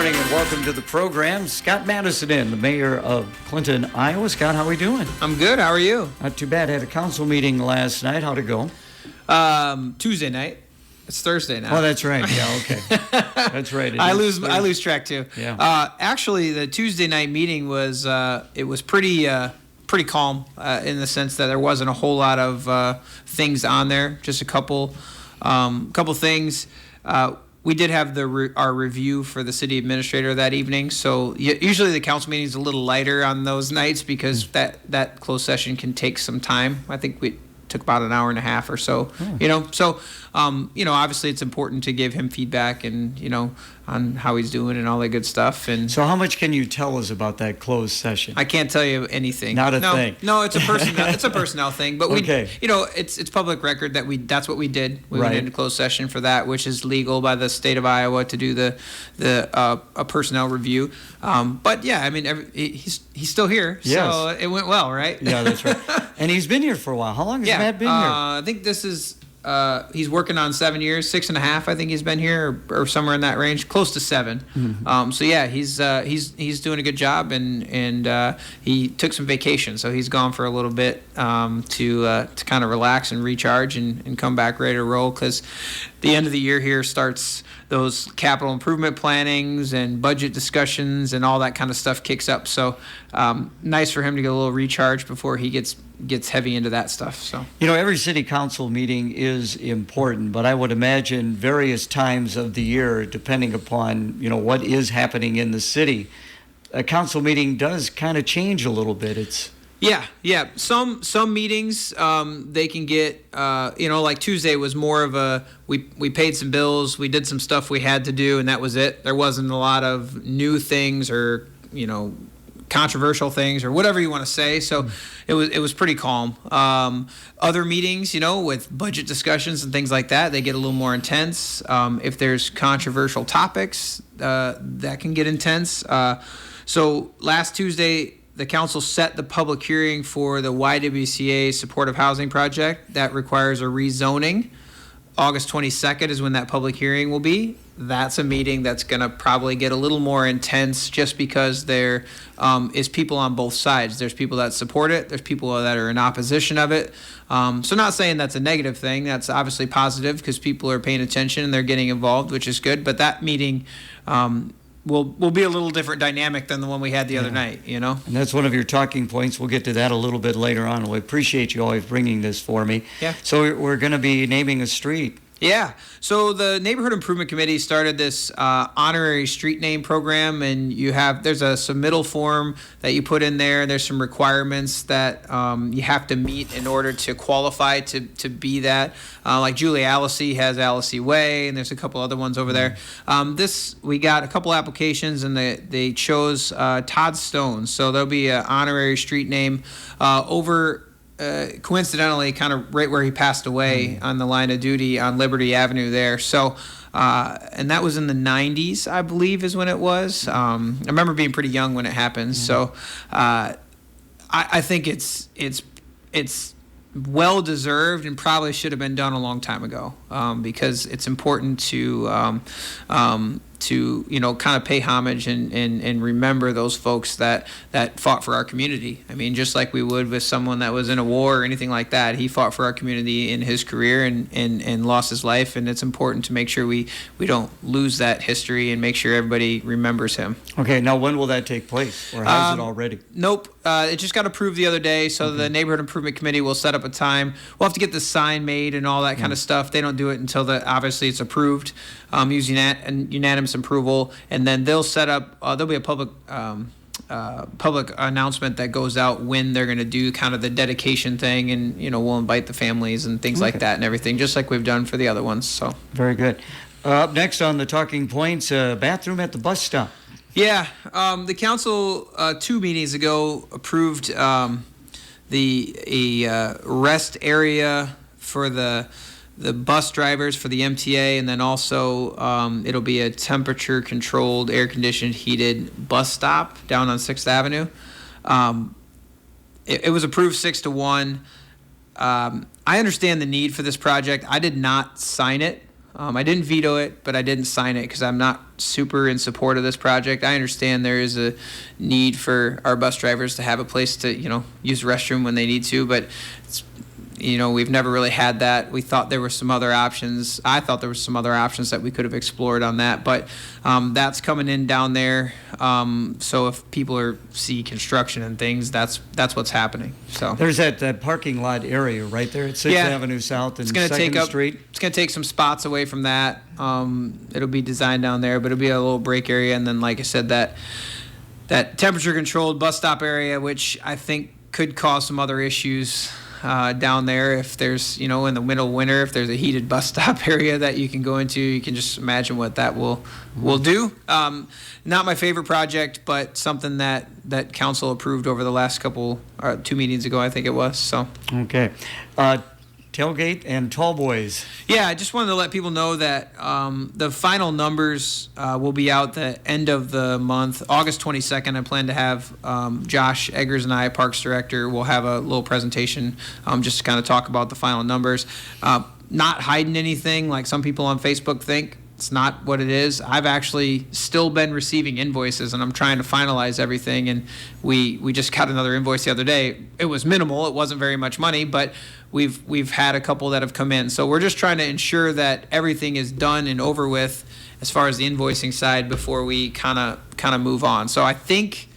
morning and welcome to the program. Scott Maddasion, the mayor of Clinton, Iowa. Scott, how are we doing? I'm good. How are you? Not too bad. Had a council meeting last night. How'd it go? Tuesday night. It's Thursday now. Oh, that's right. Yeah, okay. That's right. I lose track too. Yeah. Actually, the Tuesday night meeting was it was pretty calm in the sense that there wasn't a whole lot of things on there. Just a couple things. We did have our review for the city administrator that evening. So usually the council meeting is a little lighter on those nights because that closed session can take some time. I think we took about an hour and a half or so. So obviously it's important to give him feedback and on how he's doing and all that good stuff. And so how much can you tell us about that closed session? I can't tell you anything. Not a thing. No, it's a personnel thing. But okay. It's public record that that's what we did. We right. went into closed session for that, which is legal by the state of Iowa to do a personnel review. But yeah, I mean he's still here, yes. So it went well, right? Yeah, that's right. And he's been here for a while. How long has Matt been here? I think this is. He's working on 7 years, 6.5. I think he's been here, or somewhere in that range, close to 7. Mm-hmm. So yeah, he's doing a good job, and he took some vacation, so he's gone for a little bit to kind of relax and recharge and come back ready to roll. Because the end of the year here starts those capital improvement plannings and budget discussions and all that kind of stuff kicks up. So nice for him to get a little recharge before he gets heavy into that stuff. So every city council meeting is important, but I would imagine various times of the year, depending upon what is happening in the city, a council meeting does kind of change a little bit. It's yeah. Some meetings they can get like Tuesday was more of a we paid some bills, we did some stuff we had to do, and that was it. There wasn't a lot of new things or controversial things or whatever you want to say. So it was pretty calm. Other meetings, with budget discussions and things like that, they get a little more intense. If there's controversial topics, that can get intense. So last Tuesday, the council set the public hearing for the YWCA supportive housing project that requires a rezoning. August 22nd is when that public hearing will be. That's a meeting that's going to probably get a little more intense just because there is people on both sides. There's people that support it. There's people that are in opposition of it. So not saying that's a negative thing. That's obviously positive because people are paying attention and they're getting involved, which is good. But that meeting will be a little different dynamic than the one we had the other night, And that's one of your talking points. We'll get to that a little bit later on. We appreciate you always bringing this for me. Yeah. So we're going to be naming a street. Yeah. So the Neighborhood Improvement Committee started this honorary street name program, and there's a submittal form that you put in there. There's some requirements that you have to meet in order to qualify to be that. Like Julie Alasey has Alasey Way, and there's a couple other ones over there. We got a couple applications, and they chose Todd Stone. So there'll be an honorary street name over. Coincidentally, kind of right where he passed away on the line of duty on Liberty Avenue there. So, and that was in the 90s, I believe, is when it was. I remember being pretty young when it happened. So, I think it's well deserved and probably should have been done a long time ago because it's important to kind of pay homage and remember those folks that fought for our community. I mean, just like we would with someone that was in a war or anything like that, he fought for our community in his career and lost his life, and it's important to make sure we don't lose that history and make sure everybody remembers him. Okay, now when will that take place, or has it already? Nope. It just got approved the other day, so the Neighborhood Improvement Committee will set up a time. We'll have to get the sign made and all that kind of stuff. They don't do it until obviously it's approved, using that and unanimous approval, and then they'll set up. There'll be a public announcement that goes out when they're going to do kind of the dedication thing, and we'll invite the families and things like that and everything, just like we've done for the other ones. So very good. Up next on the talking points, bathroom at the bus stop. Yeah, the council 2 meetings ago approved a rest area for the bus drivers for the MTA, and then also it'll be a temperature-controlled, air-conditioned, heated bus stop down on 6th Avenue. It was approved 6-1. I understand the need for this project. I did not sign it. I didn't veto it, but I didn't sign it because I'm not super in support of this project. I understand there is a need for our bus drivers to have a place to, use the restroom when they need to, but it's, we've never really had that. We thought there were some other options. I thought there were some other options that we could have explored on that, but that's coming in down there. So if people see construction and things, that's what's happening. So there's that parking lot area right there at 6th Avenue South and 2nd Street. It's going to take some spots away from that. It'll be designed down there, but it'll be a little break area. And then, like I said, that temperature controlled bus stop area, which I think could cause some other issues down there. If there's, in the middle of winter, if there's a heated bus stop area that you can go into, you can just imagine what that will do. Not my favorite project, but something that council approved over the last couple, 2 meetings ago, I think it was. So okay. Tailgate and Tall Boys. Yeah, I just wanted to let people know that the final numbers will be out the end of the month, August 22nd. I plan to have Josh Eggers and I, Parks Director, will have a little presentation just to kind of talk about the final numbers. Not hiding anything like some people on Facebook think. It's not what it is. I've actually still been receiving invoices, and I'm trying to finalize everything. And we just got another invoice the other day. It was minimal. It wasn't very much money, but we've had a couple that have come in. So we're just trying to ensure that everything is done and over with as far as the invoicing side before we kind of move on. So I think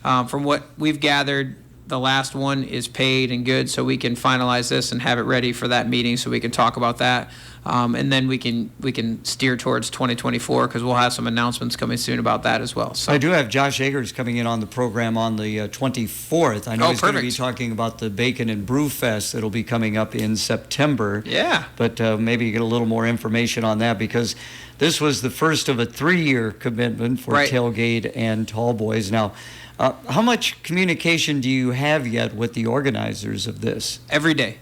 from what we've gathered, the last one is paid and good, so we can finalize this and have it ready for that meeting so we can talk about that. And then we can steer towards 2024 because we'll have some announcements coming soon about that as well. So I do have Josh Eggers coming in on the program on the 24th. I know he's going to be talking about the Bacon and Brew Fest that'll be coming up in September. Yeah. But maybe get a little more information on that because this was the first of a 3-year commitment for Tailgate and Tall Boys. Now, how much communication do you have yet with the organizers of this? Every day.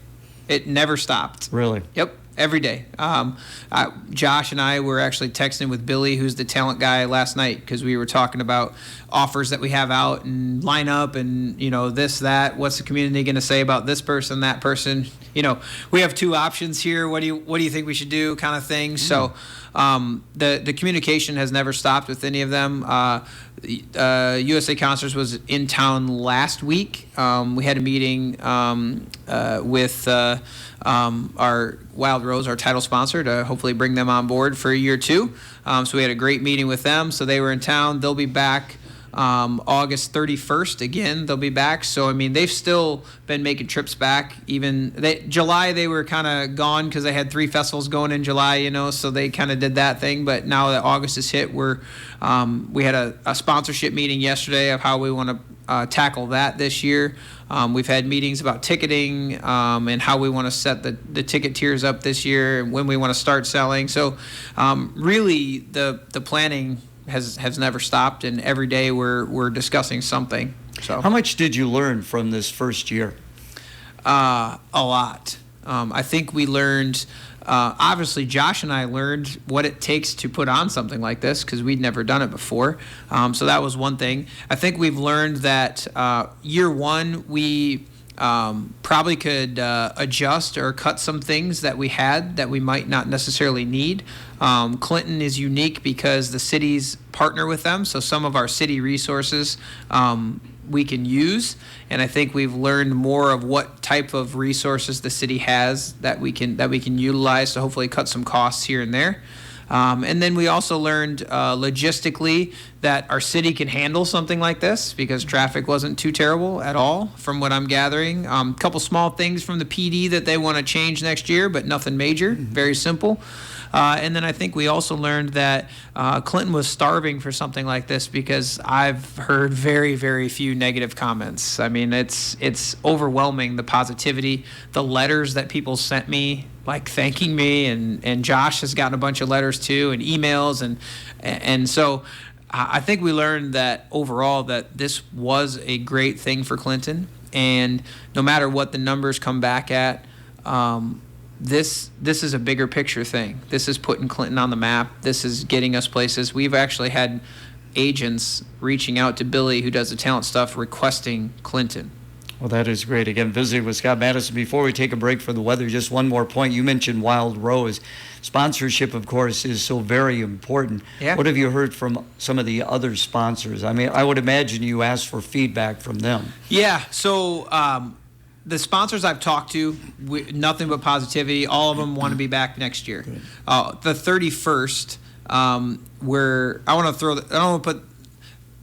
It never stopped. Really? Yep. Every day. Josh and I were actually texting with Billy, who's the talent guy, last night because we were talking about offers that we have out and lineup and, this, that. What's the community going to say about this person, that person? We have 2 options here. What do you think we should do kind of thing? So the communication has never stopped with any of them. USA Concerts was in town last week. We had a meeting with our Wild Rose, our title sponsor, to hopefully bring them on board for a year or 2. So we had a great meeting with them. So they were in town. They'll be back August 31st again. They'll be back. So, they've still been making trips back. July, they were kind of gone because they had 3 festivals going in July, so they kind of did that thing. But now that August is hit, we had a sponsorship meeting yesterday of how we want to tackle that this year. We've had meetings about ticketing and how we want to set the ticket tiers up this year and when we want to start selling. So really the planning has never stopped, and every day we're discussing something. So how much did you learn from this first year? A lot. I think we learned. Obviously, Josh and I learned what it takes to put on something like this because we'd never done it before. So that was one thing. I think we've learned that year one we probably could adjust or cut some things that we had that we might not necessarily need. Clinton is unique because the cities partner with them, so some of our city resources we can use, and I think we've learned more of what type of resources the city has that we can utilize to hopefully cut some costs here and there. And then we also learned logistically that our city can handle something like this because traffic wasn't too terrible at all from what I'm gathering. A couple small things from the PD that they want to change next year, but nothing major, very simple. And then I think we also learned that Clinton was starving for something like this because I've heard very, very few negative comments. It's overwhelming, the positivity, the letters that people sent me, like thanking me, and Josh has gotten a bunch of letters too, and emails, and so I think we learned that overall that this was a great thing for Clinton, and no matter what the numbers come back at, this is a bigger picture thing. This is putting Clinton on the map. This is getting us places. We've actually had agents reaching out to Billy, who does the talent stuff, requesting Clinton. Well, that is great. Again, visiting with Scott Maddasion. Before we take a break for the weather, just one more point. You mentioned Wild Rose. Sponsorship, of course, is so very important. Yeah. What have you heard from some of the other sponsors? I mean, I would imagine you asked for feedback from them. Yeah. So the sponsors I've talked to, nothing but positivity. All of them want to be back next year. The 31st, where I want to throw. I don't want to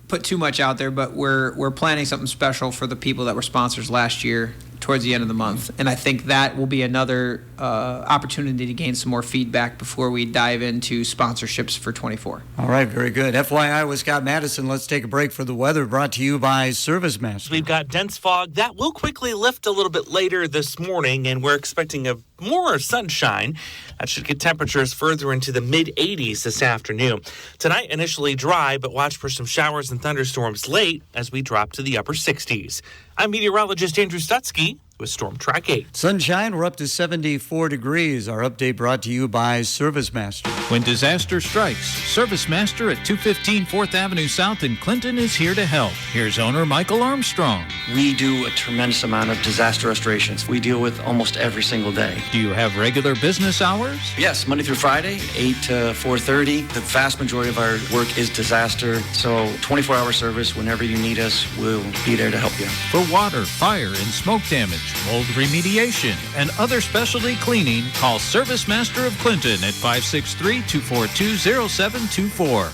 put too much out there, but we're planning something special for the people that were sponsors last year towards the end of the month, and I think that will be another opportunity to gain some more feedback before we dive into sponsorships for 24. All right, very good. FYI with Scott Maddasion. Let's take a break for the weather, brought to you by ServiceMaster. We've got dense fog that will quickly lift a little bit later this morning, and we're expecting more sunshine. That should get temperatures further into the mid-80s this afternoon. Tonight, initially dry, but watch for some showers and thunderstorms late as we drop to the upper 60s. I'm meteorologist Andrew Stutzky with Storm Track 8. Sunshine, we're up to 74 degrees. Our update brought to you by ServiceMaster. When disaster strikes, ServiceMaster at 215 4th Avenue South in Clinton is here to help. Here's owner Michael Armstrong. We do a tremendous amount of disaster restorations. We deal with almost every single day. Do you have regular business hours? Yes, Monday through Friday, 8 to 4:30. The vast majority of our work is disaster. So 24-hour service. Whenever you need us, we'll be there to help you. For water, fire, and smoke damage, mold remediation, and other specialty cleaning, call ServiceMaster of Clinton at 563-242-0724.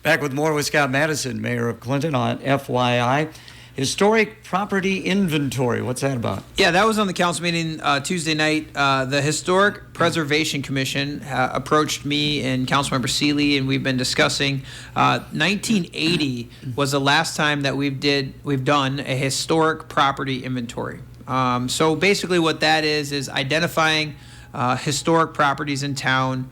Back with more with Scott Maddasion, Mayor of Clinton, on FYI. Historic property inventory. What's that about? Yeah, that was on the council meeting Tuesday night. The Historic Preservation Commission approached me and Councilmember Seeley, and we've been discussing. 1980 was the last time that we've done a historic property inventory. So basically, what that is identifying historic properties in town,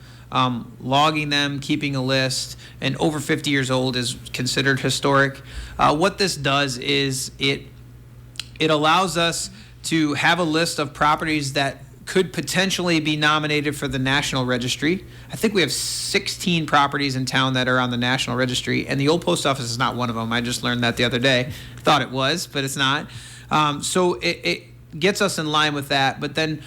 logging them, keeping a list, and over 50 years old is considered historic. What this does is it allows us to have a list of properties that could potentially be nominated for the National Registry. I think we have 16 properties in town that are on the National Registry, and the old post office is not one of them. I just learned that the other day. Thought it was, but it's not. So it gets us in line with that, but then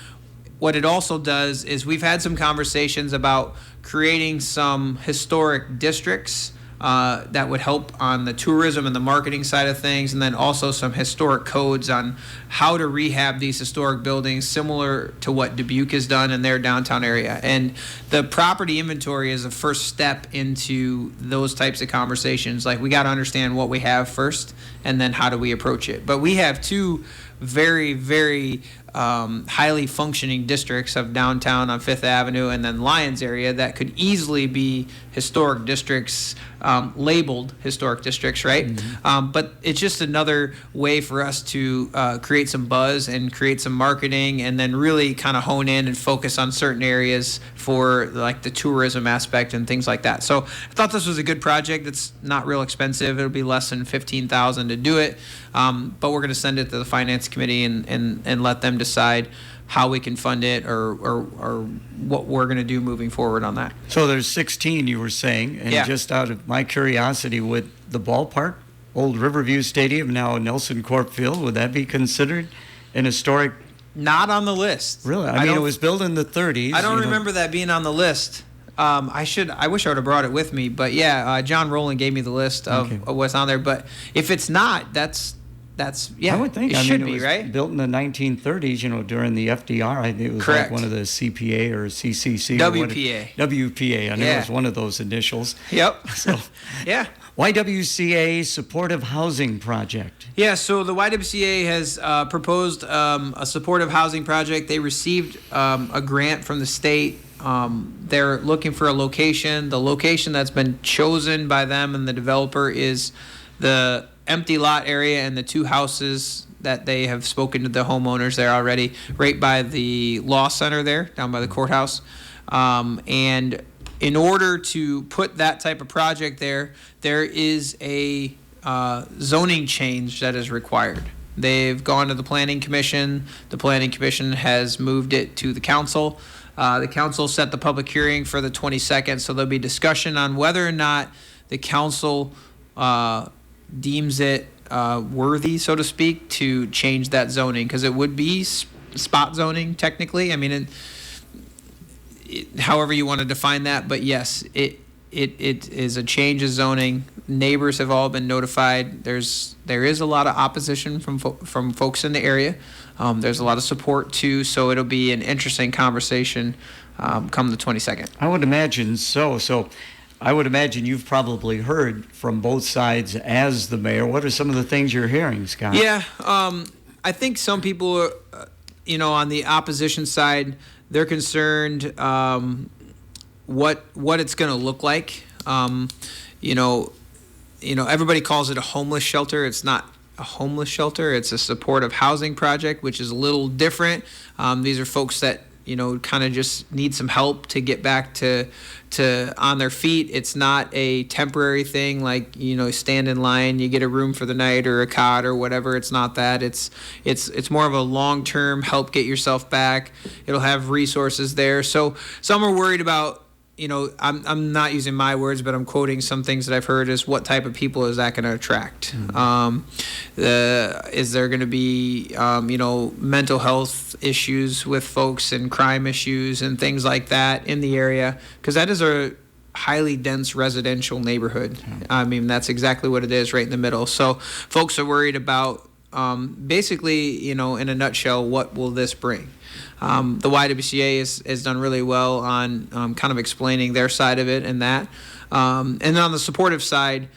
what it also does is we've had some conversations about creating some historic districts that would help on the tourism and the marketing side of things, and then also some historic codes on how to rehab these historic buildings, similar to what Dubuque has done in their downtown area. And the property inventory is the first step into those types of conversations. Like, we got to understand what we have first, and then how do we approach it. But we have two very, very highly functioning districts of downtown on Fifth Avenue and then Lyons area that could easily be historic districts, labeled historic districts, right? Mm-hmm. But it's just another way for us to create some buzz and create some marketing, and then really kind of hone in and focus on certain areas for like the tourism aspect and things like that. So I thought this was a good project. It's not real expensive. It'll be less than $15,000 to do it. But we're going to send it to the finance committee and let them decide how we can fund it or what we're going to do moving forward on that. So there's 16, you were saying, and Yeah. Just out of my curiosity, would the ballpark, Old Riverview Stadium, now Nelson Corp Field, would that be considered an historic? Not on the list. Really? I mean, it was built in the 30s. I don't remember that being on the list. I wish I would have brought it with me, but yeah, John Rowland gave me the list of what's on there. But if it's not, that's yeah. I would think. It I should mean, be, it was right? Built in the 1930s, during the FDR. I think it was Correct. like one of the CPA or CCC. Or WPA. WPA. I know it was one of those initials. Yep. So, yeah. YWCA Supportive Housing Project. Yeah, so the YWCA has proposed a supportive housing project. They received a grant from the state. They're looking for a location. The location that's been chosen by them and the developer is the empty lot area and the two houses that they have spoken to the homeowners there already, right by the law center there, down by the courthouse. And in order to put that type of project there is a zoning change that is required. They've gone to the Planning Commission. The Planning Commission has moved it to the council. The council set the public hearing for the 22nd, so there'll be discussion on whether or not the council deems it worthy, so to speak, to change that zoning, because it would be spot zoning technically. I mean, however you want to define that, but yes, it is a change of zoning. Neighbors have all been notified. There is a lot of opposition from folks in the area. There's a lot of support too, so it'll be an interesting conversation come the 22nd. I would imagine so. So I would imagine you've probably heard from both sides as the mayor. What are some of the things you're hearing, Scott? Yeah, I think some people, on the opposition side, they're concerned what it's going to look like. Everybody calls it a homeless shelter. It's not a homeless shelter. It's a supportive housing project, which is a little different. These are folks that kind of just need some help to get back to on their feet. It's not a temporary thing like, stand in line, you get a room for the night or a cot or whatever. It's not that. It's more of a long-term help get yourself back. It'll have resources there. So some are worried about, I'm not using my words, but I'm quoting some things that I've heard is what type of people is that going to attract? Mm-hmm. Is there going to be, mental health issues with folks and crime issues and things like that in the area? Because that is a highly dense residential neighborhood. Mm-hmm. I mean, that's exactly what it is right in the middle. So folks are worried about basically, in a nutshell, what will this bring? The YWCA has done really well on kind of explaining their side of it and that. And then on the supportive side,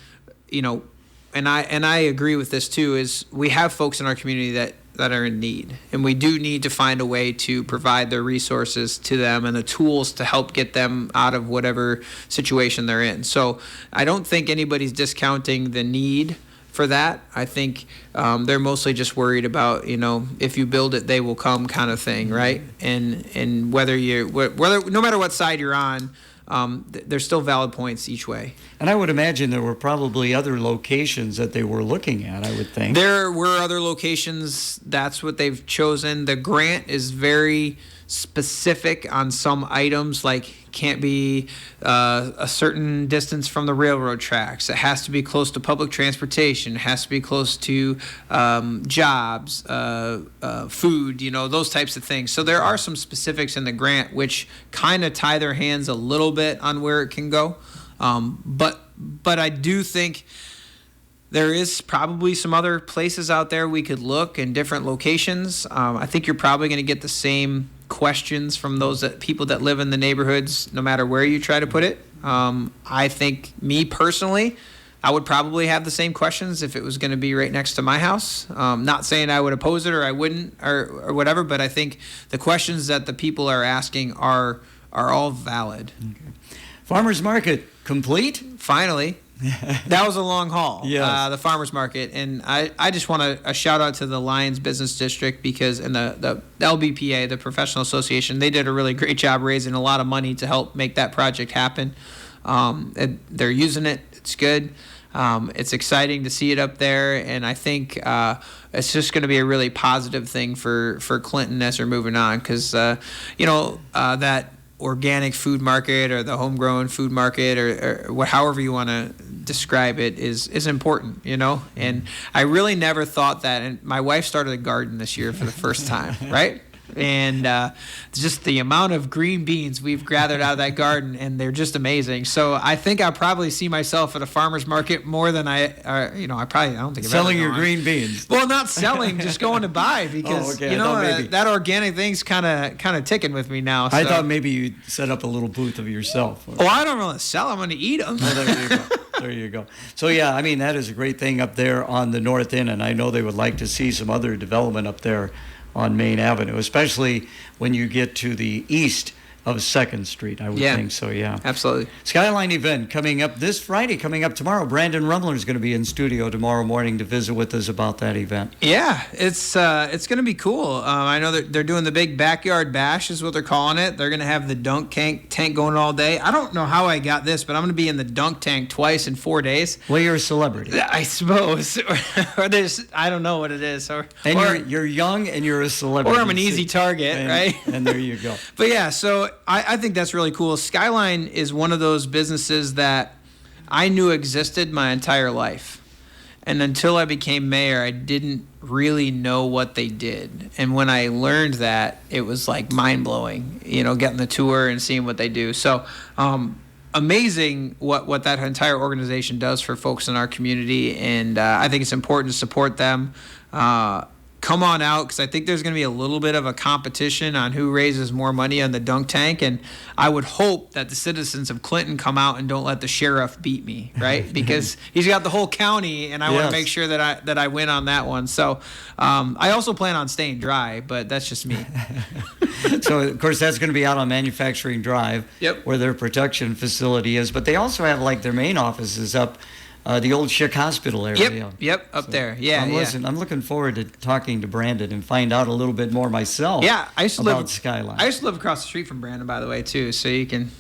and I agree with this too, is we have folks in our community that are in need. And we do need to find a way to provide the resources to them and the tools to help get them out of whatever situation they're in. So I don't think anybody's discounting the need for that. I think they're mostly just worried about, if you build it, they will come kind of thing, right? And whether no matter what side you're on, there's still valid points each way. And I would imagine there were probably other locations that they were looking at, I would think. There were other locations. That's what they've chosen. The grant is very specific on some items, like can't be a certain distance from the railroad tracks. It has to be close to public transportation. It has to be close to jobs, food, those types of things. So there are some specifics in the grant which kind of tie their hands a little bit on where it can go. But I do think there is probably some other places out there we could look in different locations. I think you're probably going to get the same questions from people that live in the neighborhoods, no matter where you try to put it. I think, me personally, I would probably have the same questions if it was going to be right next to my house. Not saying I would oppose it or I wouldn't or whatever, but I think the questions that the people are asking are all valid. Okay. Farmers Market complete? Finally. That was a long haul, yes. The farmers market. And I just want a shout out to the Lions Business District because and the LBPA, the Professional Association, they did a really great job raising a lot of money to help make that project happen. They're using it. It's good. It's exciting to see it up there. And I think it's just going to be a really positive thing for Clinton as they're moving on because, that organic food market or the homegrown food market or however you want to describe it is important, and I really never thought that. And my wife started a garden this year for the first time, right? And just the amount of green beans we've gathered out of that garden, and they're just amazing. So I think I'll probably see myself at a farmer's market more than I don't think I've selling ever your green beans. Well, not selling, just going to buy because that organic thing's kind of ticking with me now. So. I thought maybe you'd set up a little booth of yourself. Well, I don't really sell. I'm going to eat them. Well, there you go. There you go. So yeah, I mean that is a great thing up there on the north end, and I know they would like to see some other development up there on Main Avenue, especially when you get to the east of 2nd Street, I would think so, yeah. Absolutely. Skyline event coming up this Friday, coming up tomorrow. Brandon Rumler is going to be in studio tomorrow morning to visit with us about that event. Yeah, it's going to be cool. I know they're doing the big backyard bash is what they're calling it. They're going to have the dunk tank going all day. I don't know how I got this, but I'm going to be in the dunk tank twice in 4 days. Well, you're a celebrity. I suppose. or I don't know what it is. You're young and you're a celebrity. Or I'm an easy target, right? And there you go. But yeah, so I think that's really cool. Skyline is one of those businesses that I knew existed my entire life. And until I became mayor, I didn't really know what they did. And when I learned that, it was like mind-blowing, getting the tour and seeing what they do. So amazing what that entire organization does for folks in our community. And I think it's important to support them. Come on out, because I think there's going to be a little bit of a competition on who raises more money on the dunk tank, and I would hope that the citizens of Clinton come out and don't let the sheriff beat me, right? Because he's got the whole county, and I want to make sure that I win on that one. So I also plan on staying dry, but that's just me. So, of course, that's going to be out on Manufacturing Drive, Yep. where their production facility is. But they also have, like, their main offices up the old Schick Hospital area. Yep, up there. Yeah, I'm looking forward to talking to Brandon and find out a little bit more myself. Yeah, I used to about live Skyline. I used to live across the street from Brandon, by the way, too. So you can,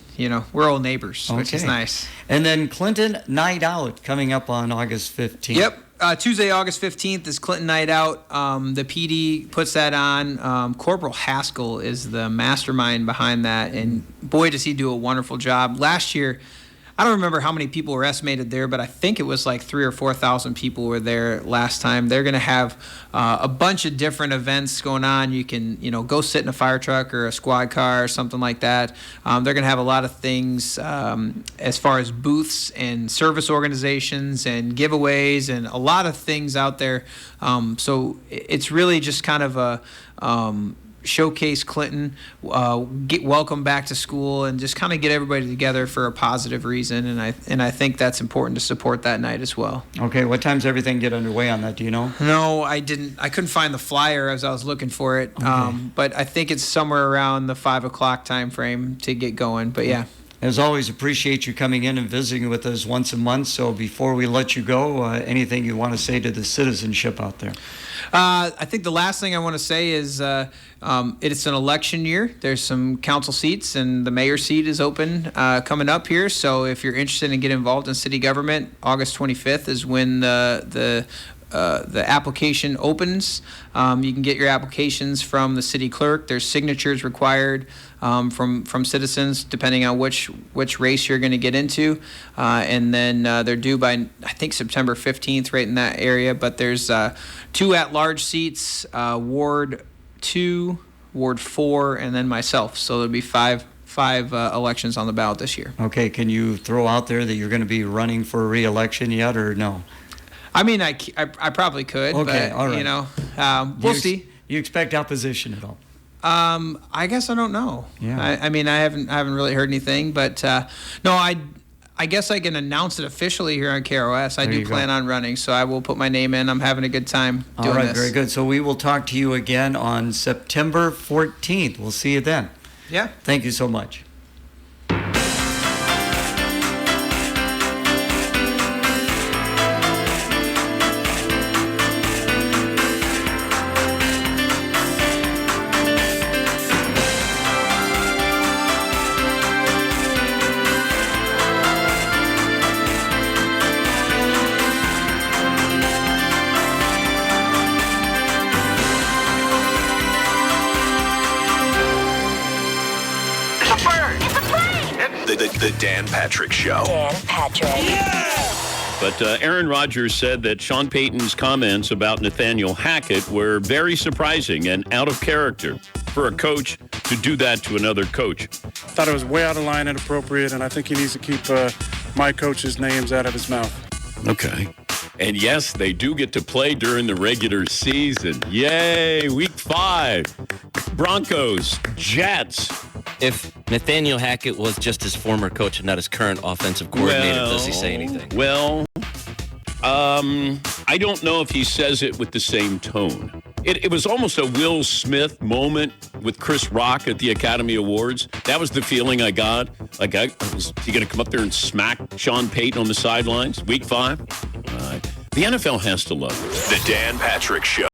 we're old neighbors, which is nice. And then Clinton Night Out coming up on August 15th. Yep. Tuesday, August 15th is Clinton Night Out. The PD puts that on. Corporal Haskell is the mastermind behind that, and boy, does he do a wonderful job. Last year, I don't remember how many people were estimated there, but I think it was like 3,000 or 4,000 people were there last time. They're going to have a bunch of different events going on. You can, go sit in a fire truck or a squad car or something like that. They're going to have a lot of things as far as booths and service organizations and giveaways and a lot of things out there. So it's really just kind of a showcase Clinton, get welcome back to school, and just kind of get everybody together for a positive reason. And I think that's important to support that night as well. Okay, what time's everything get underway on that? Do you know? No, I didn't. I couldn't find the flyer as I was looking for it. Okay. But I think it's somewhere around the 5 o'clock time frame to get going. But yeah. As always, appreciate you coming in and visiting with us once a month. So before we let you go, anything you want to say to the citizenship out there? I think the last thing I want to say is it's an election year. There's some council seats, and the mayor's seat is open coming up here. So if you're interested in getting involved in city government, August 25th is when the application opens. You can get your applications from the city clerk. There's signatures required from citizens depending on which race you're going to get into. And then they're due by, I think, September 15th, right in that area. But there's 2 at-large seats, Ward 2, Ward 4, and then myself. So there'll be five elections on the ballot this year. Okay, can you throw out there that you're going to be running for re-election yet, or no? I mean, I probably could, okay, but, all right. we'll see. You expect opposition at all? I guess I don't know. Yeah. I mean, I haven't really heard anything, but no, I guess I can announce it officially here on KROS. I do plan on running, so I will put my name in. I'm having a good time doing this. All right, very good. So we will talk to you again on September 14th. We'll see you then. Yeah. Thank you so much. The Dan Patrick Show. Dan Patrick. But Aaron Rodgers said that Sean Payton's comments about Nathaniel Hackett were very surprising and out of character for a coach to do that to another coach. Thought it was way out of line, inappropriate, and I think he needs to keep my coach's names out of his mouth. Okay. And yes, they do get to play during the regular season. Yay, week 5. Broncos, Jets. If Nathaniel Hackett was just his former coach and not his current offensive coordinator, does he say anything? Well, I don't know if he says it with the same tone. It was almost a Will Smith moment with Chris Rock at the Academy Awards. That was the feeling I got. Like, was he going to come up there and smack Sean Payton on the sidelines? Week 5? The NFL has to love it. The Dan Patrick Show.